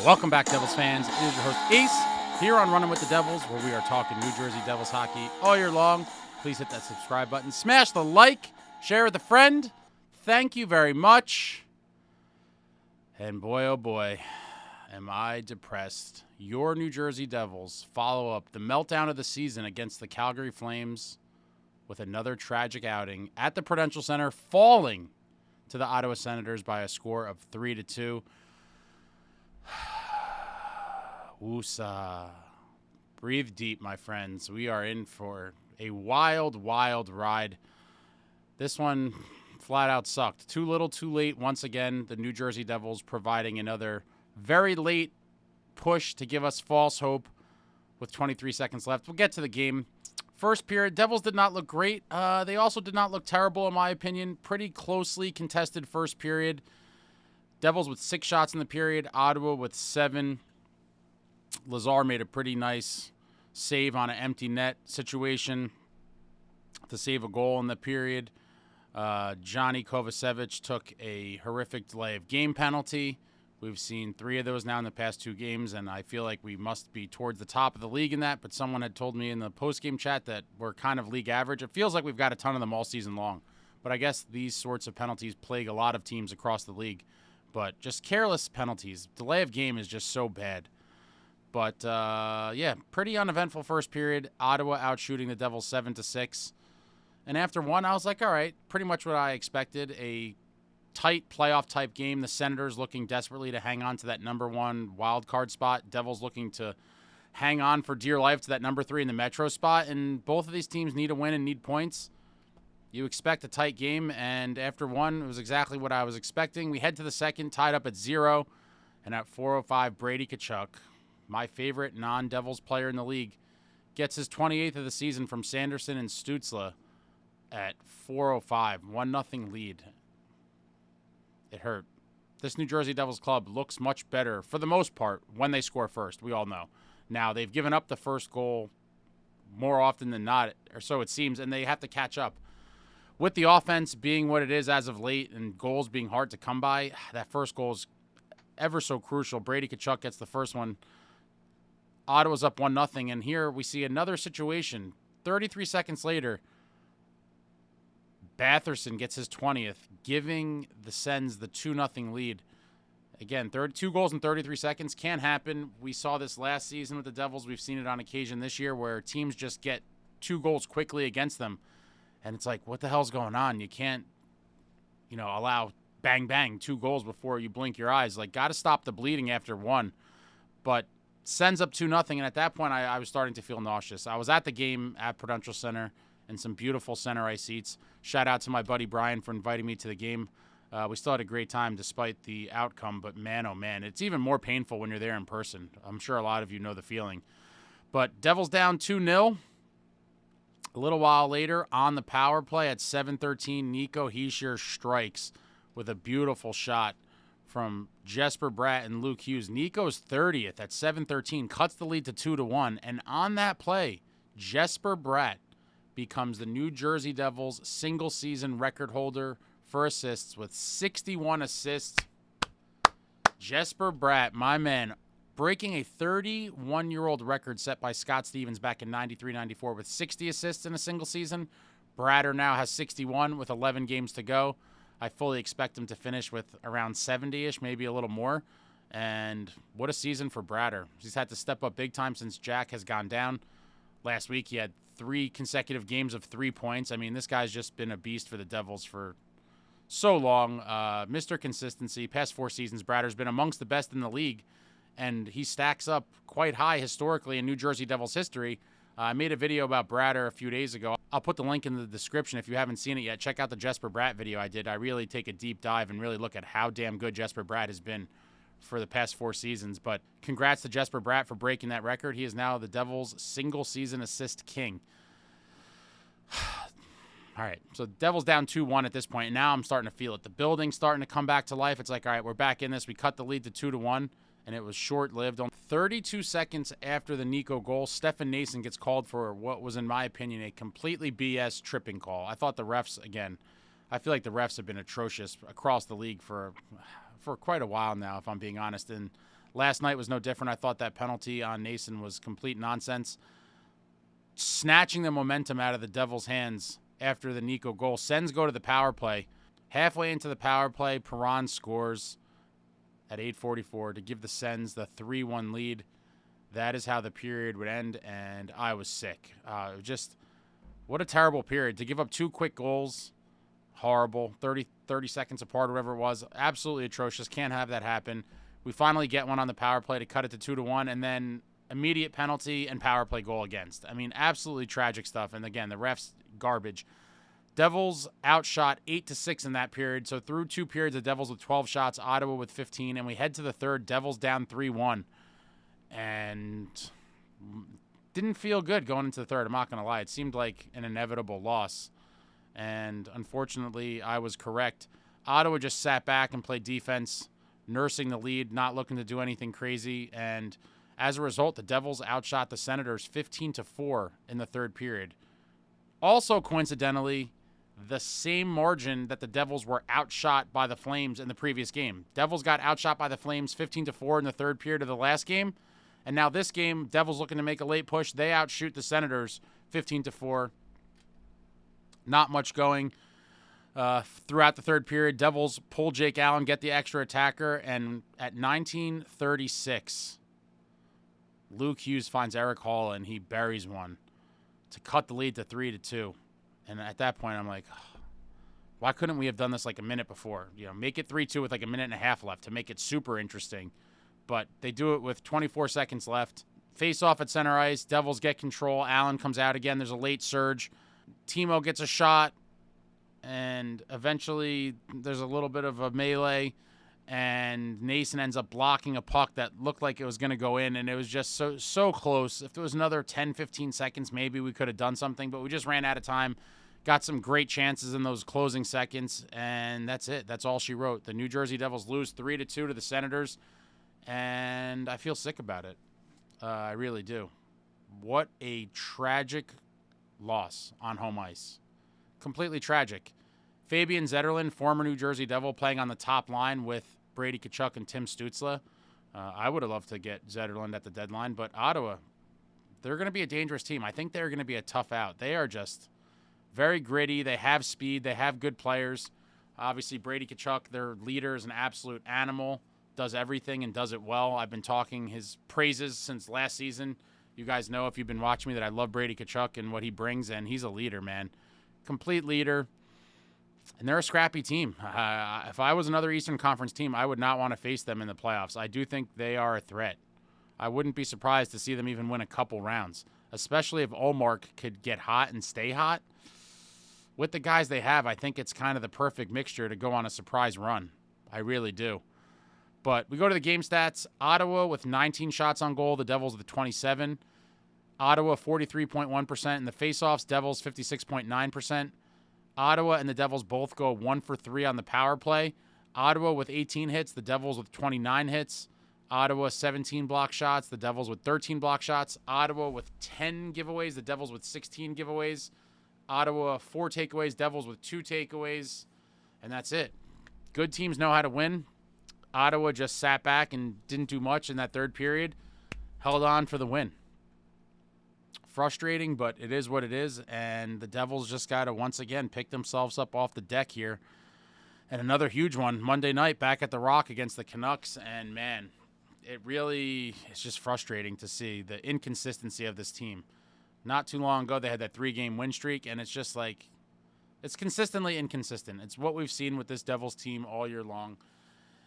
Welcome back, Devils fans. It is your host, Ace, here on Running with the Devils, where we are talking New Jersey Devils hockey all year long. Please hit that subscribe button. Smash the like. Share with a friend. Thank you very much. And boy, oh boy, am I depressed. Your New Jersey Devils follow up the meltdown of the season against the Calgary Flames with another tragic outing at the Prudential Center, falling to the Ottawa Senators by a score of 3-2. Woosah. Breathe deep, my friends. We are in for a wild, wild ride. This one flat out sucked. Too little, too late. Once again, the New Jersey Devils providing another very late push to give us false hope with 23 seconds left. We'll get to the game. First period, Devils did not look great. They also did not look terrible, in my opinion. Pretty closely contested first period. Devils with 6 shots in the period. Ottawa with 7. Lazar made a pretty nice save on an empty net situation to save a goal in the period. Johnny Kovacevic took a horrific delay of game penalty. We've seen 3 of those now in the past 2 games, and I feel like we must be towards the top of the league in that, but someone had told me in the post-game chat that we're kind of league average. It feels like we've got a ton of them all season long, but I guess these sorts of penalties plague a lot of teams across the league. But just careless penalties. Delay of game is just so bad. But, yeah, pretty uneventful first period. Ottawa outshooting the Devils 7-6. And after one, I was like, all right, pretty much what I expected. A tight playoff-type game. The Senators looking desperately to hang on to that number 1 wild card spot. Devils looking to hang on for dear life to that number 3 in the Metro spot. And both of these teams need a win and need points. You expect a tight game, and after one, it was exactly what I was expecting. We head to the second, tied up at 0, and at 4:05, Brady Tkachuk, my favorite non-Devils player in the league, gets his 28th of the season from Sanderson and Stützle at 4:05, 1-0 lead. It hurt. This New Jersey Devils club looks much better, for the most part, when they score first, we all know. Now, they've given up the first goal more often than not, or so it seems, and they have to catch up. With the offense being what it is as of late and goals being hard to come by, that first goal is ever so crucial. Brady Tkachuk gets the first one. Ottawa's up 1-0, and here we see another situation. 33 seconds later, Batherson gets his 20th, giving the Sens the 2-0 lead. Again, 2 goals in 33 seconds can't happen. We saw this last season with the Devils. We've seen it on occasion this year where teams just get 2 goals quickly against them. And it's like, what the hell's going on? You can't, allow bang, bang, 2 goals before you blink your eyes. Like, got to stop the bleeding after 1. But Sends up 2-0, and at that point, I was starting to feel nauseous. I was at the game at Prudential Center in some beautiful center ice seats. Shout out to my buddy Brian for inviting me to the game. We still had a great time despite the outcome, but man, oh man, it's even more painful when you're there in person. I'm sure a lot of you know the feeling. But Devils down 2-0. A little while later, on the power play at 7:13, Nico Hischier strikes with a beautiful shot from Jesper Bratt and Luke Hughes. Nico's 30th at 7:13 cuts the lead to 2-1, and on that play, Jesper Bratt becomes the New Jersey Devils single-season record holder for assists with 61 assists. Jesper Bratt, my man, breaking a 31-year-old record set by Scott Stevens back in 93-94 with 60 assists in a single season. Bratter now has 61 with 11 games to go. I fully expect him to finish with around 70-ish, maybe a little more. And what a season for Bratter. He's had to step up big time since Jack has gone down. Last week he had 3 consecutive games of 3 points. I mean, this guy's just been a beast for the Devils for so long. Mr. Consistency. Past 4 seasons, Bratter's been amongst the best in the league. And he stacks up quite high historically in New Jersey Devils history. I made a video about Bratter a few days ago. I'll put the link in the description if you haven't seen it yet. Check out the Jesper Bratt video I did. I really take a deep dive and really look at how damn good Jesper Bratt has been for the past 4 seasons. But congrats to Jesper Bratt for breaking that record. He is now the Devils' single-season assist king. All right, so Devils down 2-1 at this point, and now I'm starting to feel it. The building's starting to come back to life. It's like, all right, we're back in this. We cut the lead to 2-1. And it was short-lived. 32 seconds after the Nico goal, Stefan Noesen gets called for what was, in my opinion, a completely BS tripping call. I thought the refs, again, I feel like the refs have been atrocious across the league for quite a while now, if I'm being honest. And Last night was no different. I thought that penalty on Noesen was complete nonsense. Snatching the momentum out of the Devils' hands after the Nico goal. Sens go to the power play. Halfway into the power play, Perron scores at 8:44 to give the Sens the 3-1 lead. That is how the period would end, and I was sick. Just what a terrible period. To give up 2 quick goals, horrible, 30 seconds apart, whatever it was, absolutely atrocious. Can't have that happen. We finally get one on the power play to cut it to 2-1, and then immediate penalty and power play goal against. I mean, absolutely tragic stuff, and again, the refs, garbage. Devils outshot 8-6 in that period, so through 2 periods, the Devils with 12 shots, Ottawa with 15, and we head to the third, Devils down 3-1. And didn't feel good going into the third. I'm not going to lie. It seemed like an inevitable loss. And unfortunately, I was correct. Ottawa just sat back and played defense, nursing the lead, not looking to do anything crazy. And as a result, the Devils outshot the Senators 15-4 in the third period. Also, coincidentally, the same margin that the Devils were outshot by the Flames in the previous game. Devils got outshot by the Flames 15-4 in the third period of the last game. And now this game, Devils looking to make a late push. They outshoot the Senators 15-4. Not much going throughout the third period. Devils pull Jake Allen, get the extra attacker, and at 19:36, Luke Hughes finds Eric Hall, and he buries one to cut the lead to 3-2. And at that point, I'm like, why couldn't we have done this like a minute before? You know, make it 3-2 with like a minute and a half left to make it super interesting. But they do it with 24 seconds left. Face off at center ice. Devils get control. Allen comes out again. There's a late surge. Timo gets a shot. And eventually there's a little bit of a melee. And Noesen ends up blocking a puck that looked like it was going to go in. And it was just so close. If there was another 10, 15 seconds, maybe we could have done something. But we just ran out of time. Got some great chances in those closing seconds. And that's it. That's all she wrote. The New Jersey Devils lose 3-2 to the Senators. And I feel sick about it. I really do. What a tragic loss on home ice. Completely tragic. Fabian Zetterlund, former New Jersey Devil, playing on the top line with Brady Tkachuk and Tim Stützle. I would have loved to get Zetterlund at the deadline, but Ottawa, they're going to be a dangerous team. I think they're going to be a tough out. They are just very gritty. They have speed. They have good players. Obviously, Brady Tkachuk, their leader, is an absolute animal. Does everything and does it well. I've been talking his praises since last season. You guys know, if you've been watching me, that I love Brady Tkachuk and what he brings, and he's a leader, man. Complete leader. And they're a scrappy team. If I was another Eastern Conference team, I would not want to face them in the playoffs. I do think they are a threat. I wouldn't be surprised to see them even win a couple rounds, especially if Ullmark could get hot and stay hot. With the guys they have, I think it's kind of the perfect mixture to go on a surprise run. I really do. But we go to the game stats. Ottawa with 19 shots on goal. The Devils with 27. Ottawa 43.1%. In the faceoffs, Devils 56.9%. Ottawa and the Devils both go 1 for 3 on the power play. Ottawa with 18 hits. The Devils with 29 hits. Ottawa 17 block shots. The Devils with 13 block shots. Ottawa with 10 giveaways. The Devils with 16 giveaways. Ottawa 4 takeaways. Devils with 2 takeaways. And that's it. Good teams know how to win. Ottawa just sat back and didn't do much in that third period. Held on for the win. Frustrating, but it is what it is. And the Devils just got to once again pick themselves up off the deck here. And another huge one Monday night back at the Rock against the Canucks. And, man, it really is just frustrating to see the inconsistency of this team. Not too long ago, they had that 3-game win streak, and it's just like, it's consistently inconsistent. It's what we've seen with this Devils team all year long.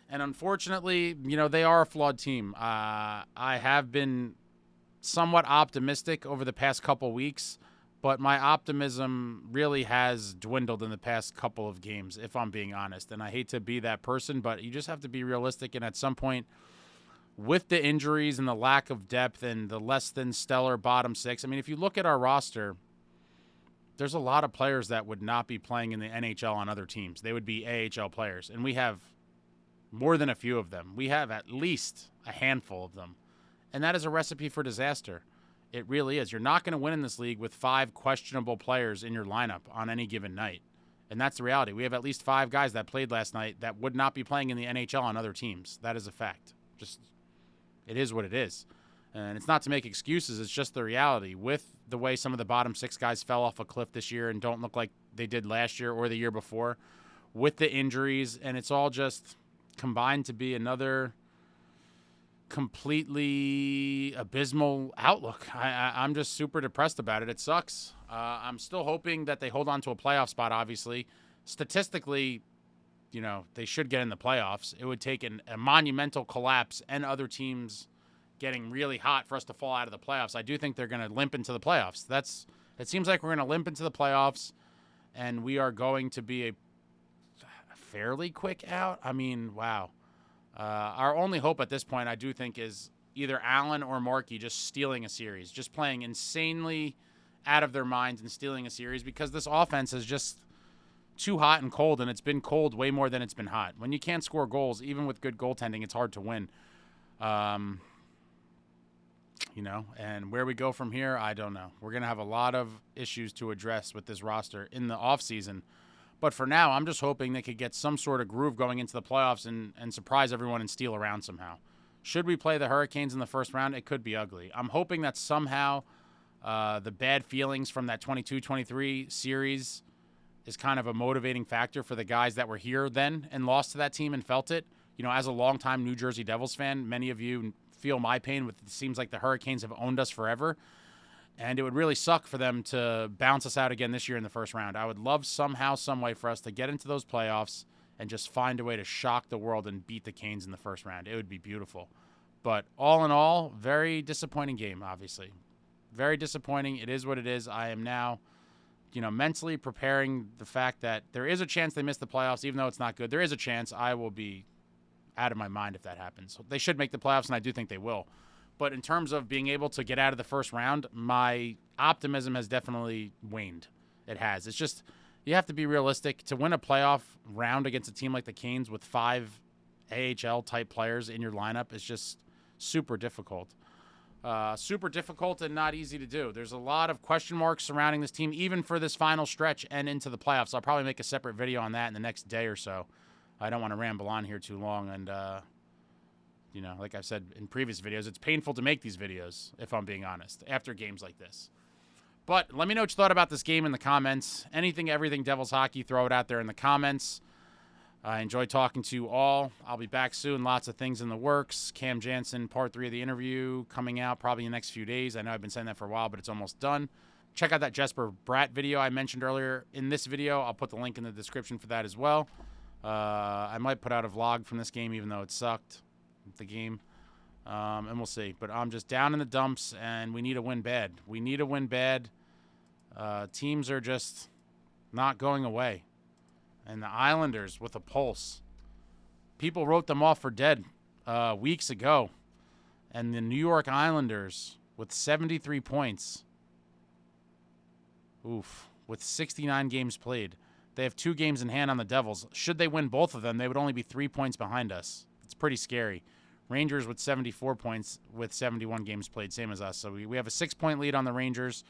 And unfortunately, you know, they are a flawed team. I have been somewhat optimistic over the past couple weeks, but my optimism really has dwindled in the past couple of games, if I'm being honest. And I hate to be that person, but you just have to be realistic. And at some point, with the injuries and the lack of depth and the less than stellar bottom six, I mean, if you look at our roster, there's a lot of players that would not be playing in the NHL on other teams. They would be AHL players, and we have more than a few of them. We have at least a handful of them, and that is a recipe for disaster. It really is. You're not going to win in this league with 5 questionable players in your lineup on any given night, and that's the reality. We have at least 5 guys that played last night that would not be playing in the NHL on other teams. That is a fact. Just It is what it is. And it's not to make excuses. It's just the reality. With the way some of the bottom 6 guys fell off a cliff this year and don't look like they did last year or the year before, with the injuries, and it's all just combined to be another completely abysmal outlook. I'm just super depressed about it. It sucks. I'm still hoping that they hold on to a playoff spot, obviously. Statistically, they should get in the playoffs. It would take a monumental collapse and other teams getting really hot for us to fall out of the playoffs. I do think they're going to limp into the playoffs. It seems like we're going to limp into the playoffs, and we are going to be a fairly quick out. I mean, wow. Our only hope at this point, I do think, is either Allen or Markey just stealing a series, just playing insanely out of their minds and stealing a series, because this offense is just too hot and cold, and it's been cold way more than it's been hot. When you can't score goals, even with good goaltending, it's hard to win. And where we go from here, I don't know. We're going to have a lot of issues to address with this roster in the offseason. But for now, I'm just hoping they could get some sort of groove going into the playoffs and surprise everyone and steal around somehow. Should we play the Hurricanes in the first round, it could be ugly. I'm hoping that somehow the bad feelings from that 22-23 series is kind of a motivating factor for the guys that were here then and lost to that team and felt it. As a longtime New Jersey Devils fan, many of you feel my pain. It seems like the Hurricanes have owned us forever. And it would really suck for them to bounce us out again this year in the first round. I would love somehow, some way for us to get into those playoffs and just find a way to shock the world and beat the Canes in the first round. It would be beautiful. But all in all, very disappointing game, obviously. Very disappointing. It is what it is. I am now, mentally preparing the fact that there is a chance they miss the playoffs, even though it's not good. There is a chance. I will be out of my mind if that happens. They should make the playoffs, and I do think they will. But in terms of being able to get out of the first round, my optimism has definitely waned. It has. It's just, you have to be realistic. To win a playoff round against a team like the Canes with 5 AHL-type players in your lineup is just super difficult. Super difficult and not easy to do. There's a lot of question marks surrounding this team, even for this final stretch and into the playoffs. I'll probably make a separate video on that in the next day or so. I don't want to ramble on here too long, and like I've said in previous videos, it's painful to make these videos, if I'm being honest, after games like this. But let me know what you thought about this game in the comments. Anything, everything Devils hockey, throw it out there in the comments. I enjoy talking to you all. I'll be back soon. Lots of things in the works. Cam Jansen, part 3 of the interview, coming out probably in the next few days. I know I've been saying that for a while, but it's almost done. Check out that Jesper Bratt video I mentioned earlier in this video. I'll put the link in the description for that as well. I might put out a vlog from this game, even though it sucked, the game. And we'll see. But I'm just down in the dumps, and we need to win bad. We need to win bad. Teams are just not going away. And the Islanders with a pulse. People wrote them off for dead weeks ago. And the New York Islanders with 73 points. Oof. With 69 games played. They have 2 games in hand on the Devils. Should they win both of them, they would only be 3 points behind us. It's pretty scary. Rangers with 74 points with 71 games played, same as us. So we have a 6-point lead on the Rangers.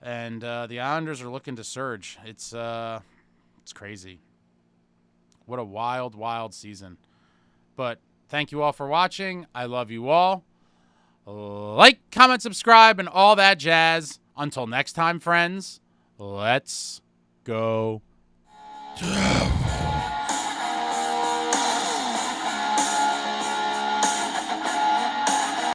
And the Islanders are looking to surge. It's crazy. What a wild, wild season. But thank you all for watching. I love you all. Like, comment, subscribe, and all that jazz. Until next time, friends, let's go.